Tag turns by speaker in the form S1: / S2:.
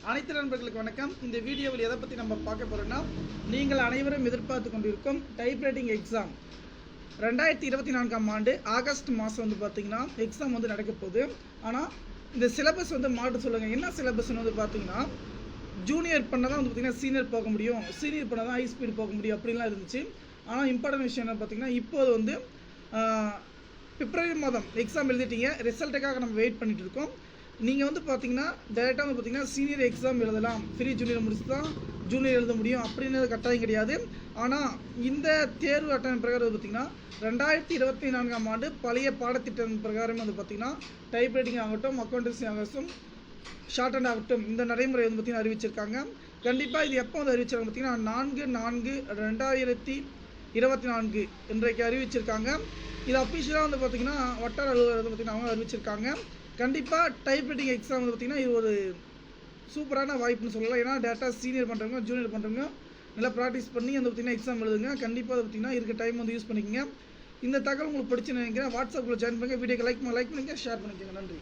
S1: அனைத்து நண்பர்களுக்கு வணக்கம். இந்த வீடியோவில் எதை பற்றி நம்ம பார்க்க போகிறோம்னா, நீங்கள் அனைவரும் எதிர்பார்த்து கொண்டிருக்கும் டைப்ரைட்டிங் எக்ஸாம் 2024ஆம் ஆண்டு ஆகஸ்ட் மாதம் வந்து பார்த்திங்கன்னா எக்ஸாம் வந்து நடக்க போகுது. ஆனால் இந்த சிலபஸ் வந்து மாற்ற சொல்லுங்கள். என்ன சிலபஸ்ன்னு வந்து பார்த்திங்கன்னா, ஜூனியர் பண்ணால் தான் வந்து பார்த்திங்கன்னா சீனியர் போக முடியும், சீனியர் பண்ணால் தான் ஹை ஸ்பீட் போக முடியும் அப்படின்லாம் இருந்துச்சு. ஆனால் இம்பார்ட்டன்ட் விஷயம் என்ன பார்த்திங்கன்னா, இப்போது வந்து பிப்ரவரி மாதம் எக்ஸாம் எழுதிட்டீங்க, ரிசல்ட்டுக்காக நம்ம வெயிட் பண்ணிகிட்டு இருக்கோம். நீங்கள் வந்து பார்த்தீங்கன்னா டேரெக்டாக வந்து பார்த்தீங்கன்னா சீனியர் எக்ஸாம் எழுதலாம், ஃப்ரீ ஜூனியர் முடிச்சு தான் ஜூனியர் எழுத முடியும் அப்படின்னு கட்டாயம் கிடையாது. ஆனால் இந்த தேர்வு அட்டவணை பிரகாரம் வந்து பார்த்திங்கன்னா 2024ஆம் ஆண்டு பழைய பாடத்திட்டம் பிரகாரம் வந்து பார்த்திங்கன்னா டைப்ரைட்டிங் ஆகட்டும், அக்கௌண்டன்சி ஆகட்டும், ஷார்ட் ஹேண்ட் ஆகட்டும், இந்த நடைமுறை வந்து பார்த்திங்கன்னா அறிவிச்சிருக்காங்க. கண்டிப்பாக இது எப்போ வந்து அறிவிச்சிருக்காங்க பார்த்திங்கன்னா 4/4/2024 இன்றைக்கு அறிவிச்சிருக்காங்க. இது அஃபிஷியலாக வந்து பார்த்திங்கன்னா வட்டார அலுவலர் வந்து பார்த்திங்கன்னா அவங்க அறிவிச்சிருக்காங்க. கண்டிப்பாக டைப்ரைட்டிங் எக்ஸாம் வந்து பார்த்திங்கன்னா இது ஒரு சூப்பரான வாய்ப்புன்னு சொல்லலாம். ஏன்னா டேட்டா சீனியர் பண்ணுறவங்க, ஜூனியர் பண்ணுறவங்க நல்லா ப்ராக்டிஸ் பண்ணி அந்த பார்த்திங்கன்னா எக்ஸாம் எழுதுங்க. கண்டிப்பாக பார்த்திங்கன்னா இருக்க டைம் வந்து யூஸ் பண்ணிக்கோங்க. இந்த தகவல் உங்களுக்கு பிடிச்சுன்னு நினைக்கிறேன். வாட்ஸ்அப்பில் ஜாயின் பண்ணுங்கள், வீடியோக்கு லைக் பண்ணுங்கள், ஷேர் பண்ணிக்கோங்க. நன்றி.